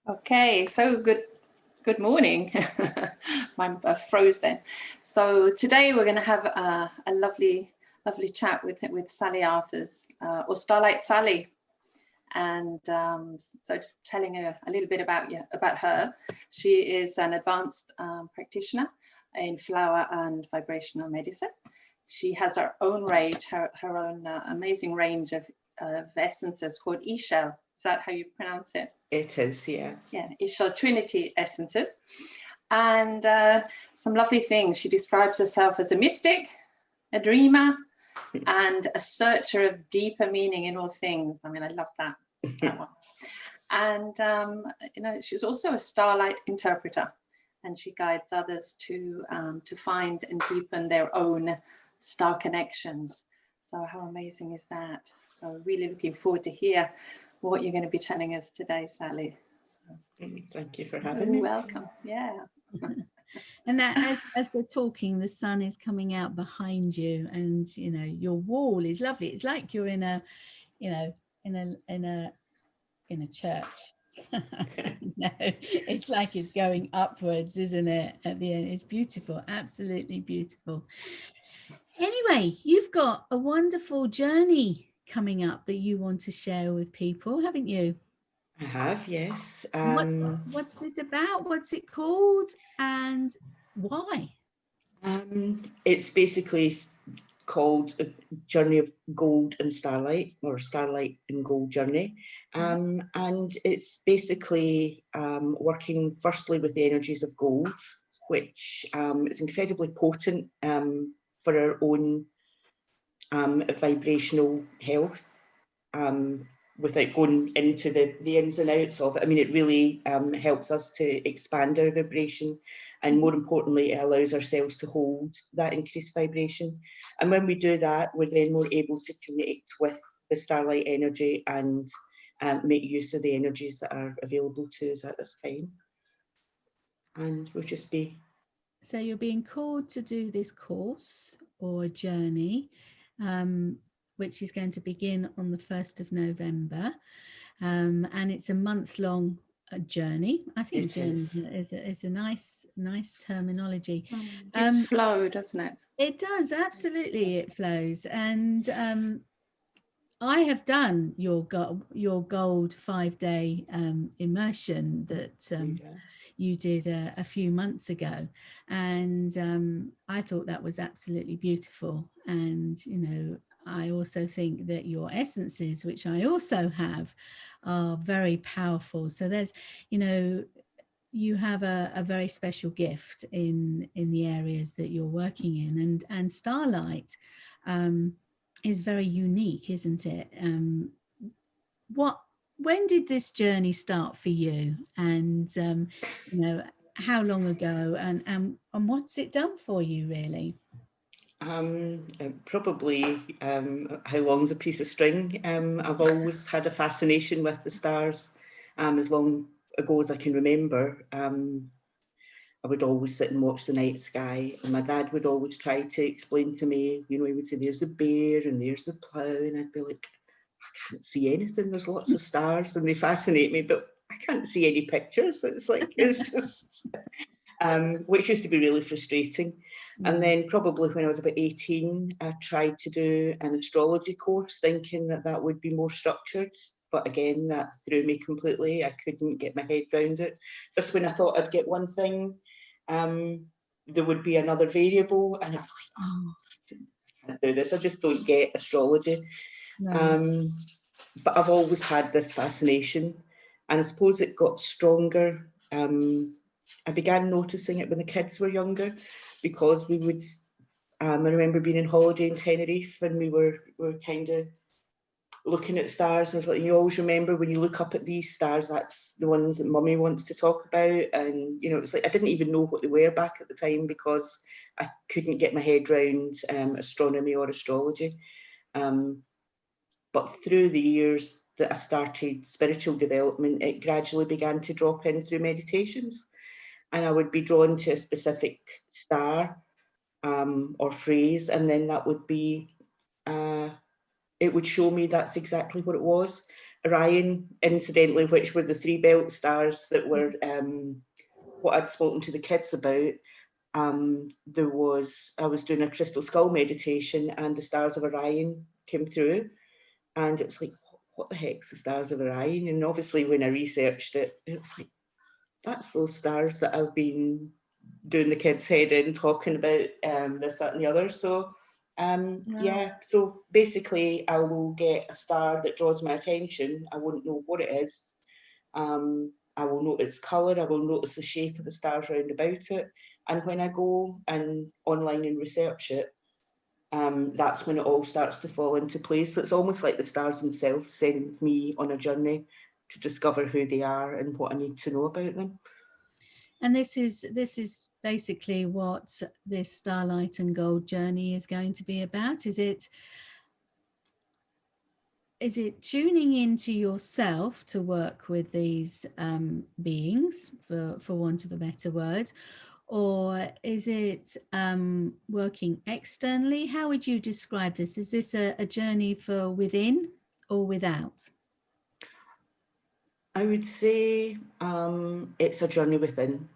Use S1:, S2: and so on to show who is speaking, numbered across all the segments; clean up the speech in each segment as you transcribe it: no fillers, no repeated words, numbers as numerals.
S1: Okay, so good morning. I'm froze then. So today we're going to have a lovely chat with Sally Arthurs, or Starlight Sally. And so just telling her a little bit about her. She is an advanced practitioner in flower and vibrational medicine. She has her own range, her own amazing range of essences called Ishel. Is that how you pronounce it?
S2: It is, yeah.
S1: Yeah, Ishel Trinity essences. And some lovely things. She describes herself as a mystic, a dreamer, and a searcher of deeper meaning in all things. I mean, I love that one. And, she's also a starlight interpreter, and she guides others to find and deepen their own star connections. So how amazing is that? So really looking forward to hear what you're going to be telling us today, Sally.
S2: Thank you for having me.
S1: Welcome. Yeah.
S3: And that as we're talking, the sun is coming out behind you, and your wall is lovely. It's like you're in a church. No, it's like it's going upwards, isn't it? At the end, it's beautiful, absolutely beautiful. Anyway, you've got a wonderful journey coming up that you want to share with people, haven't you?
S2: I have, yes.
S3: What's it about? What's it called? And why?
S2: It's basically called A Journey of Gold and Starlight, or Starlight and Gold Journey. And it's basically working firstly with the energies of gold, which is incredibly potent for our own vibrational health. Without going into the ins and outs of it. I mean, it really helps us to expand our vibration, and more importantly, it allows ourselves to hold that increased vibration. And when we do that, we're then more able to connect with the starlight energy and make use of the energies that are available to us at this time. And we'll just be...
S3: So you're being called to do this course or journey, which is going to begin on the 1st of November. And it's a month-long journey. I think journey is a nice terminology.
S1: It's flow, doesn't it?
S3: It does, absolutely, it flows. And I have done your gold 5-day immersion that you did a few months ago, and I thought that was absolutely beautiful. And I also think that your essences, which I also have, are very powerful. So there's you have a very special gift in the areas that you're working in, and Starlight is very unique, isn't it? When did this journey start for you, and how long ago, and what's it done for you, really?
S2: Probably how long's a piece of string. I've always had a fascination with the stars, as long ago as I can remember. I would always sit and watch the night sky, and my dad would always try to explain to me, he would say, there's the bear and there's the plough, and I'd be like, I can't see anything, there's lots of stars and they fascinate me, but I can't see any pictures. It's just which used to be really frustrating. And then probably when I was about 18, I tried to do an astrology course, thinking that would be more structured. But again, that threw me completely. I couldn't get my head around it. Just when I thought I'd get one thing, there would be another variable, and I was like, oh, I can't do this. I just don't get astrology. No. But I've always had this fascination, and I suppose it got stronger. I began noticing it when the kids were younger, because we would, I remember being on holiday in Tenerife, and we were kind of looking at stars, and I was like, you always remember when you look up at these stars, that's the ones that Mummy wants to talk about. And it's like I didn't even know what they were back at the time, because I couldn't get my head around astronomy or astrology. But through the years that I started spiritual development, it gradually began to drop in through meditations. And I would be drawn to a specific star or phrase, and then that would be, it would show me that's exactly what it was. Orion, incidentally, which were the 3 belt stars that were what I'd spoken to the kids about. I was doing a crystal skull meditation, and the stars of Orion came through, and it was like, what the heck's the stars of Orion? And obviously when I researched it, it was like, that's those stars that I've been doing the kids' head in, talking about this, that and the other. So yeah, so basically I will get a star that draws my attention. I won't know what it is. I will note its colour, I will notice the shape of the stars round about it. And when I go and online and research it, that's when it all starts to fall into place. So it's almost like the stars themselves send me on a journey to discover who they are and what I need to know about them.
S3: And this is basically what this Starlight and Gold journey is going to be about. Is it tuning into yourself to work with these beings, for want of a better word, or is it working externally? How would you describe this? Is this a journey for within or without?
S2: I would say it's a journey within.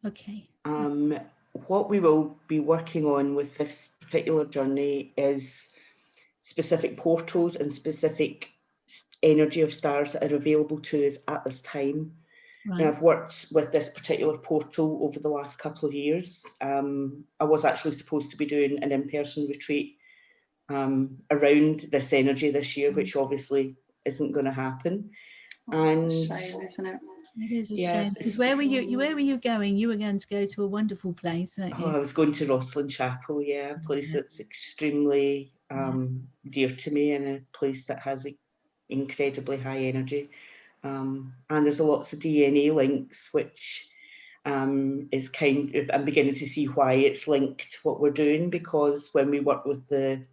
S3: Okay.
S2: What we will be working on with this particular journey is specific portals and specific energy of stars that are available to us at this time.
S3: Right.
S2: Now, I've worked with this particular portal over the last couple of years. I was actually supposed to be doing an in-person retreat around this energy this year, which obviously isn't going to happen. And
S1: it's a shame, isn't it?
S3: It is a shame. Because where were you going? You were going to go to a wonderful place, weren't you?
S2: I was going to Rosslyn Chapel, a place that's extremely dear to me, and a place that has incredibly high energy. And there's lots of DNA links, which is I'm beginning to see why it's linked to what we're doing, because when we work with the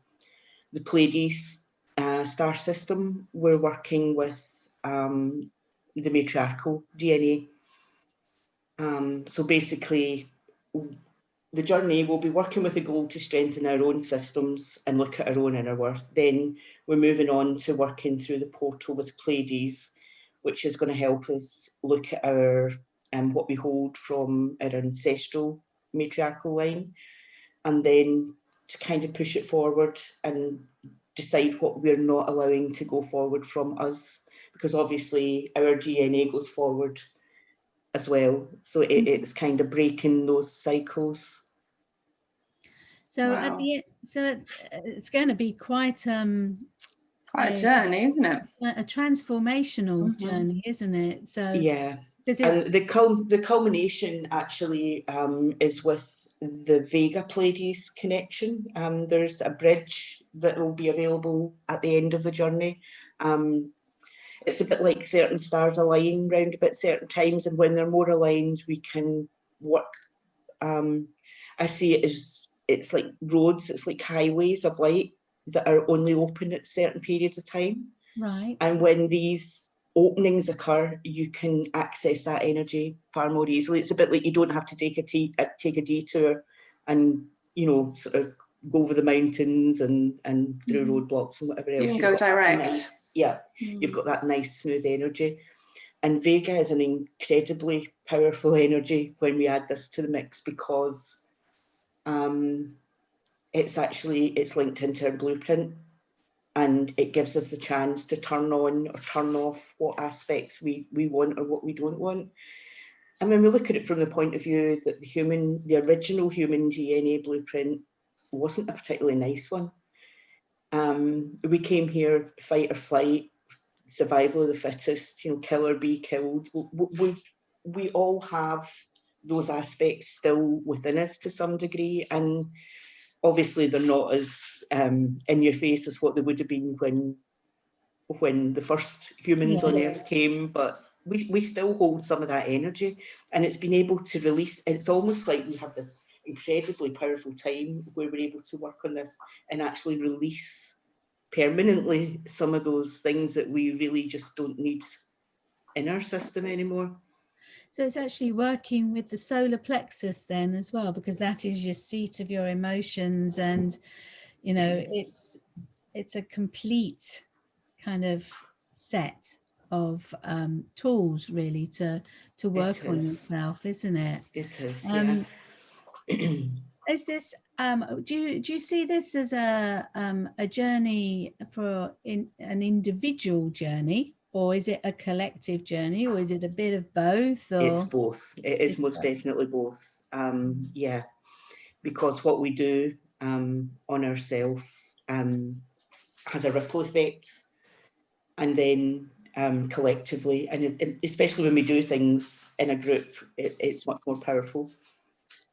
S2: Pleiades star system, we're working with the matriarchal DNA. So basically, the journey will be working with a goal to strengthen our own systems and look at our own inner worth. Then we're moving on to working through the portal with Pleiades, which is going to help us look at our what we hold from our ancestral matriarchal line, and then to kind of push it forward and decide what we're not allowing to go forward from us, because obviously our DNA goes forward as well. So it's kind of breaking those cycles.
S3: So it's going to be quite a
S1: journey, isn't it?
S3: A transformational journey, isn't it? So
S2: yeah, and the culmination actually is with the Vega Pleiades connection. There's a bridge that will be available at the end of the journey. It's a bit like certain stars align round about certain times, and when they're more aligned, we can work. I see it as it's like roads, it's like highways of light that are only open at certain periods of time.
S3: Right.
S2: And when these openings occur, you can access that energy far more easily. It's a bit like you don't have to take a detour and, sort of go over the mountains and through roadblocks and whatever else.
S1: You can go direct.
S2: You've got that nice smooth energy. And Vega is an incredibly powerful energy when we add this to the mix, because it's linked into our blueprint, and it gives us the chance to turn on or turn off what aspects we want or what we don't want. And when we look at it from the point of view that the original human DNA blueprint wasn't a particularly nice one. We came here, fight or flight, survival of the fittest, kill or be killed. We all have those aspects still within us to some degree, and obviously they're not as in your face as what they would have been when the first humans on Earth came, but we still hold some of that energy, and it's been able to release. It's almost like we have this incredibly powerful time where we're able to work on this and actually release permanently some of those things that we really just don't need in our system anymore.
S3: So it's actually working with the solar plexus then as well, because that is your seat of your emotions, and it's a complete kind of set of tools really to work on yourself, isn't it?
S2: It is, yeah.
S3: Is this do you see this as a journey for an individual journey, or is it a collective journey, or is it a bit of both? Or
S2: it's both. It is most definitely both. Yeah, because what we do on ourselves has a ripple effect, and then collectively, and especially when we do things in a group, it's much more powerful.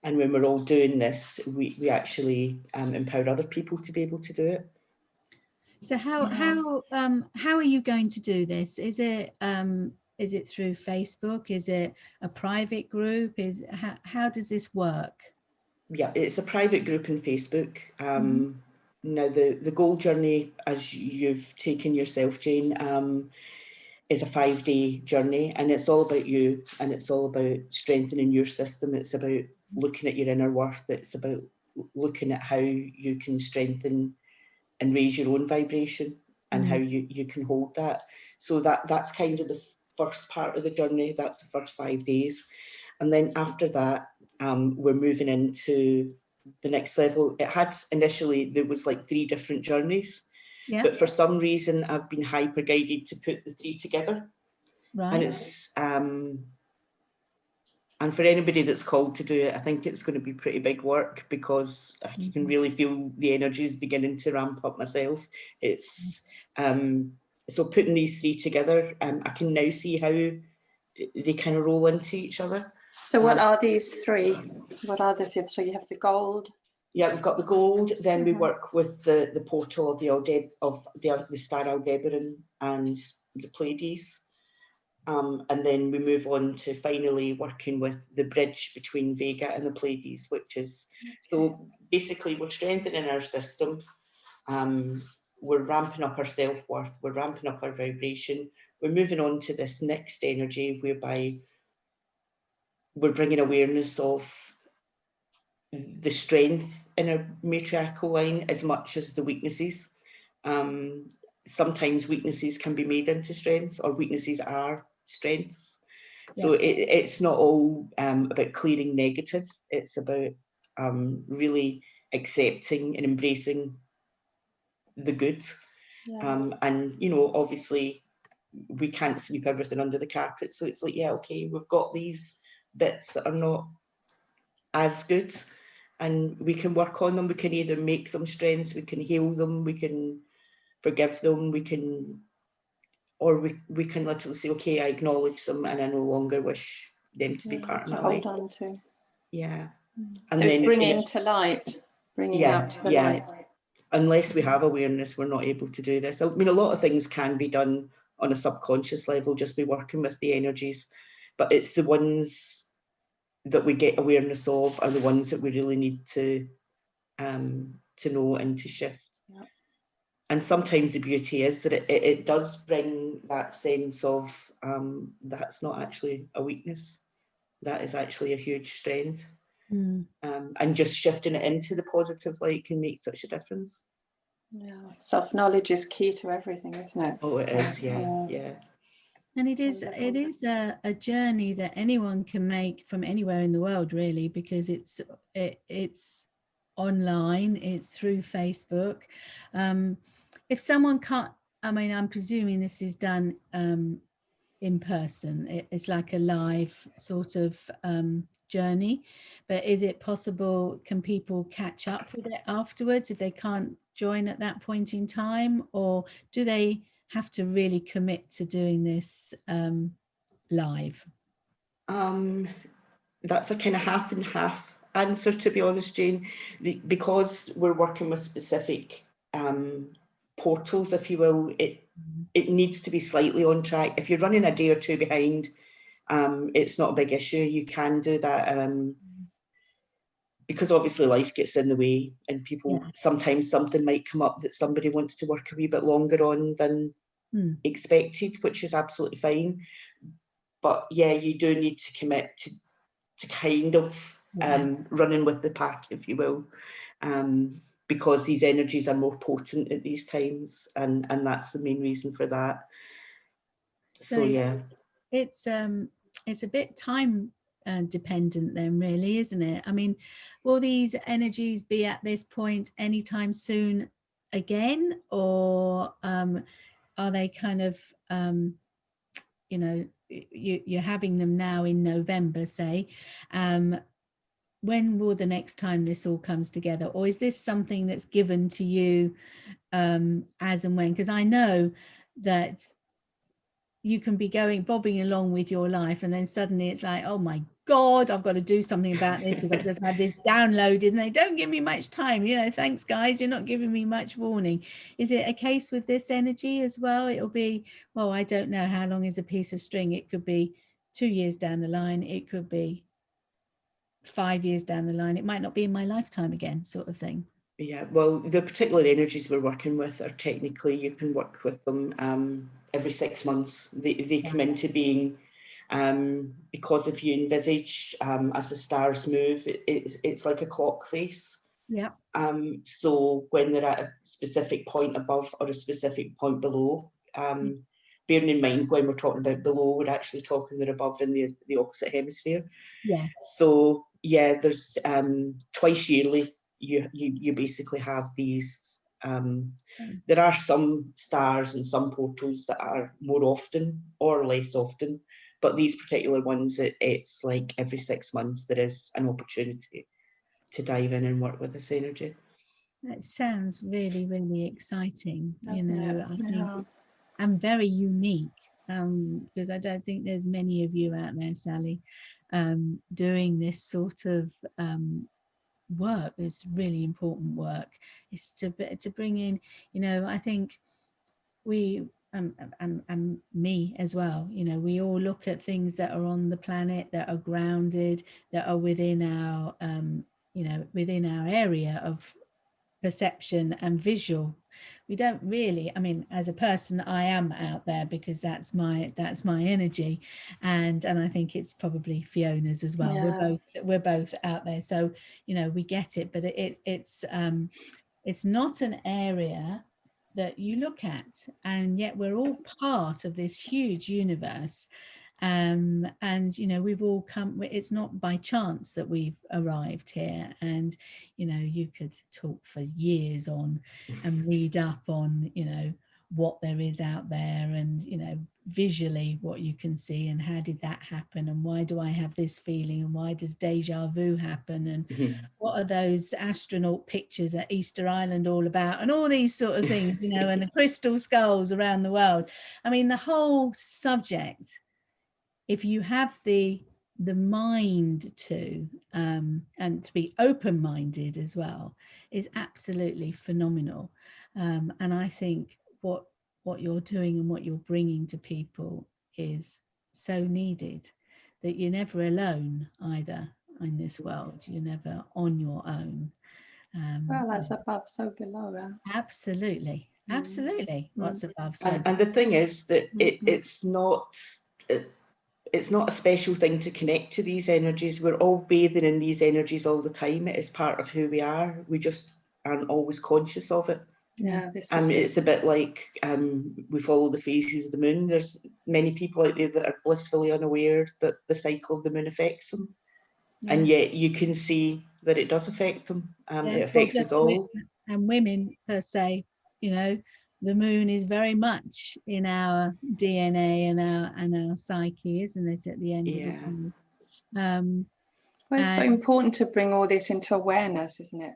S2: And when we're all doing this, we actually empower other people to be able to do it.
S3: So how are you going to do this? Is it through Facebook? Is it a private group? How does this work?
S2: Yeah, it's a private group on Facebook. Now the goal journey, as you've taken yourself, Jane, is a 5-day journey, and it's all about you, and it's all about strengthening your system. It's about looking at your inner worth. It's about looking at how you can strengthen and raise your own vibration, and how you can hold that. So that's kind of the first part of the journey. That's the first 5 days. And then after that, we're moving into the next level. It had initially, there was like 3 different journeys. Yeah. But for some reason, I've been hyper guided to put the 3 together. Right. And it's and for anybody that's called to do it, I think it's going to be pretty big work, because you can really feel the energies beginning to ramp up myself. It's so putting these 3 together, I can now see how they kind of roll into each other.
S1: So what are these 3? What are the 3? So you have the gold.
S2: Yeah, we've got the gold. Then we work with the portal of the Star Aldebaran and the Pleiades. And then we move on to finally working with the bridge between Vega and the Pleiades, which is, so basically we're strengthening our system, we're ramping up our self-worth, we're ramping up our vibration, we're moving on to this next energy whereby we're bringing awareness of the strength in our matriarchal line as much as the weaknesses. Sometimes weaknesses can be made into strengths, or weaknesses are strengths. Yeah. So it's not all about clearing negative. It's about really accepting and embracing the good. Yeah. And, you know, obviously we can't sweep everything under the carpet. So it's like, yeah, okay, we've got these bits that are not as good, and we can work on them. We can either make them strengths, we can heal them, we can forgive them, we can literally say, okay, I acknowledge them and I no longer wish them to be part of my life.
S1: Hold on to.
S2: Yeah.
S1: And so then bringing to light, bringing out to the light.
S2: Unless we have awareness, we're not able to do this. I mean, a lot of things can be done on a subconscious level, just be working with the energies, but it's the ones that we get awareness of are the ones that we really need to know and to shift. Yep. And sometimes the beauty is that it does bring that sense of that's not actually a weakness, that is actually a huge strength. And just shifting it into the positive light can make such a difference.
S1: Yeah, self-knowledge is key to everything, isn't it?
S2: Oh, it is, yeah.
S3: And it is a journey that anyone can make from anywhere in the world, really, because it's online, it's through Facebook. If someone can't, I mean, I'm presuming this is done in person. It's like a live sort of journey, but is it possible, can people catch up with it afterwards if they can't join at that point in time, or do they have to really commit to doing this live?
S2: That's a kind of half and half answer, to be honest, Jane. Because we're working with specific portals, if you will, it needs to be slightly on track. If you're running a day or 2 behind, it's not a big issue. You can do that. Because obviously life gets in the way, and people, sometimes something might come up that somebody wants to work a wee bit longer on than expected, which is absolutely fine. But yeah, you do need to commit to kind of running with the pack, if you will, because these energies are more potent at these times, and that's the main reason for that. So yeah,
S3: it's a bit time dependent then, really, isn't it? I mean, will these energies be at this point anytime soon again, or are they kind of you know, you're having them now in November, say, when will the next time this all comes together? Or is this something that's given to you as and when? Because I know that you can be bobbing along with your life, and then suddenly it's like, oh my God, I've got to do something about this because I've just had this downloaded and they don't give me much time. You know, thanks guys, you're not giving me much warning. Is it a case with this energy as well? It'll be, well, I don't know, how long is a piece of string? It could be 2 years down the line. It could be 5 years down the line. It might not be in my lifetime again, sort of thing.
S2: Yeah, well, the particular energies we're working with are technically, you can work with them every 6 months. They come into being because if you envisage as the stars move, it's like a clock face.
S3: Yeah.
S2: So when they're at a specific point above or a specific point below, bearing in mind when we're talking about below, we're actually talking they're above in the opposite hemisphere.
S3: Yes.
S2: So yeah, there's twice yearly you basically have these. There are some stars and some portals that are more often or less often, but these particular ones, it's like every 6 months there is an opportunity to dive in and work with this energy.
S3: That sounds really, really exciting.
S1: Doesn't it?
S3: I think, and very unique, because I don't think there's many of you out there, Sally, doing this sort of work. This really important work is to bring in, I think we and me as well, we all look at things that are on the planet, that are grounded, that are within our within our area of perception and visual. We don't really, I mean, as a person, I am out there because that's my energy, and I think it's probably Fiona's as well.
S1: Yeah.
S3: We're both out there, so we get it, but it's not an area that you look at, and yet we're all part of this huge universe. And we've all come, it's not by chance that we've arrived here. And you could talk for years on and read up on what there is out there, and visually what you can see, and how did that happen, and why do I have this feeling, and why does deja vu happen, and what are those astronaut pictures at Easter Island all about, and all these sort of things, and the crystal skulls around the world. I mean, the whole subject, if you have the mind to and to be open-minded as well, is absolutely phenomenal. And I think what you're doing and what you're bringing to people is so needed, that you're never alone either in this world. You're never on your own.
S2: Mm-hmm.
S1: Well, as above, so below.
S3: Absolutely. What's above, so
S2: and the thing is that it's not a special thing to connect to these energies. We're all bathing in these energies all the time. It is part of who we are. We just aren't always conscious of it.
S1: Yeah, this is
S2: it's a bit like we follow the phases of the moon. There's many people out there that are blissfully unaware that the cycle of the moon affects them, and yet you can see that it does affect them. It affects us all.
S3: And women per se, the moon is very much in our DNA and our psyche, isn't it, at the end of the day?
S1: Well, it's so important to bring all this into awareness, isn't it?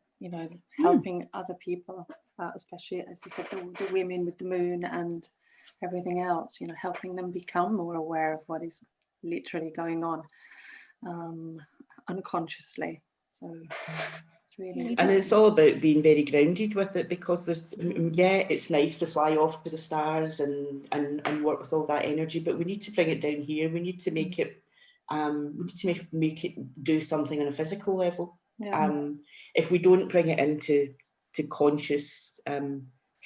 S1: Helping other people, especially, as you said, the women with the moon and everything else, helping them become more aware of what is literally going on unconsciously. So it's really,
S2: and it's all about being very grounded with it, because there's it's nice to fly off to the stars and work with all that energy, but we need to bring it down here. We need to make it make it do something on a physical level. If we don't bring it into conscious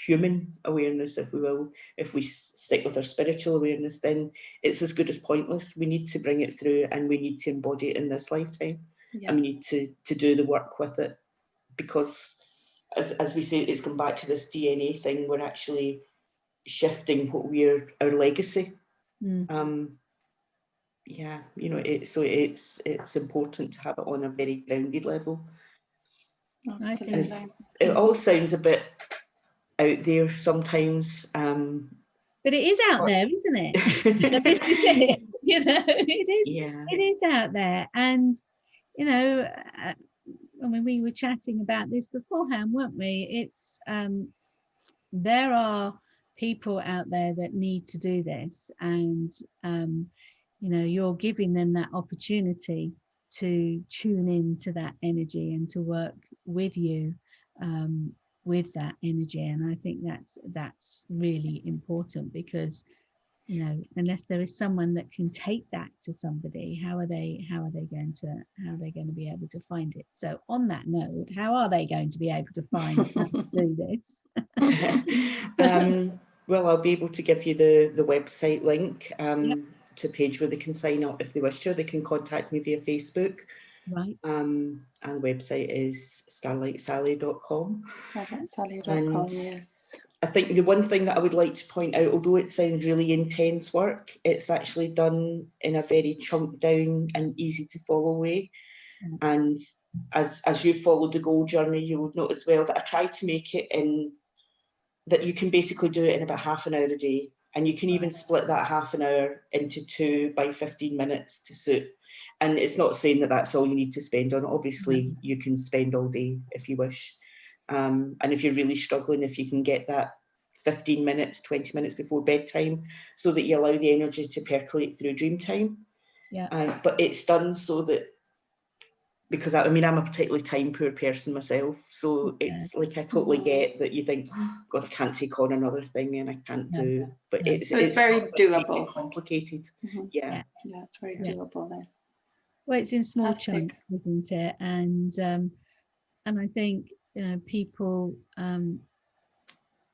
S2: human awareness, if we will, if we stick with our spiritual awareness, then it's as good as pointless. We need to bring it through, and we need to embody it in this lifetime. And we need to do the work with it, because as we say, it's come back to this DNA thing. We're actually shifting our legacy. Yeah, you know, it's important to have it on a very grounded level.
S1: Absolutely.
S2: It all sounds a bit out there sometimes,
S3: but it is out there, isn't it? This is it. You know, it is out there. And you know, I mean, we were chatting about this beforehand, weren't we? It's there are people out there that need to do this, and you know, you're giving them that opportunity to tune into that energy and to work with you with that energy. And I think that's really important, because you know, unless there is someone that can take that to somebody, how are they going to be able to find it? So on that note, how are they going to be able to find how to do this?
S2: Well, I'll be able to give you the website link
S3: Yep.
S2: to a page where they can sign up if they wish to. They can contact me via Facebook.
S3: Right.
S2: And the website is starlightsally.com.
S1: Starlightsally.com, yes.
S2: I think the one thing that I would like to point out, although it sounds really intense work, it's actually done in a very chunked down and easy to follow way. And as you followed the goal journey, you would note as well that I tried to make it in that you can basically do it in about half an hour a day, and you can even split that half an hour into 2 by 15 minutes to suit. And it's not saying that that's all you need to spend on it. Obviously, you can spend all day if you wish. And if you're really struggling, if you can get that 15 minutes, 20 minutes before bedtime, so that you allow the energy to percolate through dream time. But it's done so that, because I mean, I'm a particularly time poor person myself, so it's like I totally get that you think, oh, God, I can't take on another thing and I can't do, but it's
S1: very doable.
S2: Complicated. Yeah,
S1: it's very doable then.
S3: Well, it's in small chunks, isn't it? And I think, you know, people,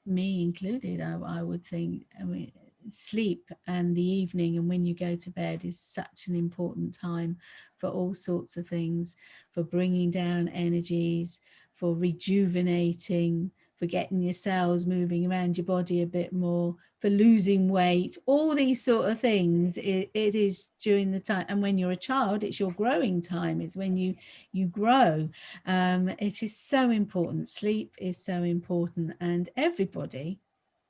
S3: me included, I would think, I mean, sleep and the evening and when you go to bed is such an important time for all sorts of things, for bringing down energies, for rejuvenating, for getting your cells moving around your body a bit more, for losing weight, all these sort of things. It is during the time, and when you're a child, it's your growing time, it's when you grow. It is so important. Sleep is so important, and everybody,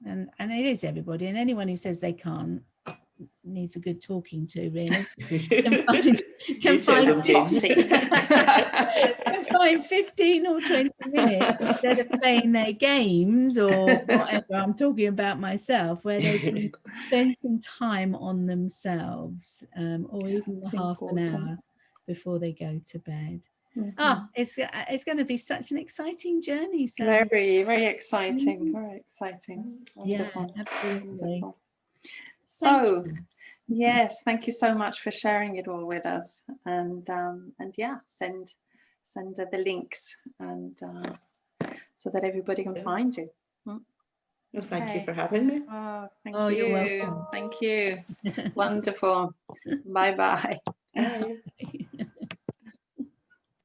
S3: and it is everybody, and anyone who says they can't needs a good talking to, really. Can find 15 or 20 minutes instead of playing their games or whatever. I'm talking about myself, where they can spend some time on themselves, or even half an hour before they go to bed. It's going to be such an exciting journey. So
S1: very, very exciting. Very exciting.
S3: Wonderful. Yeah, absolutely.
S1: Wonderful. So, yes, thank you so much for sharing it all with us. And yeah, send the links and so that everybody can find you.
S2: Well, thank you for having me.
S1: Oh, thank
S3: you.
S1: You're
S3: welcome.
S1: Thank you. Wonderful. Bye-bye.
S2: Bye.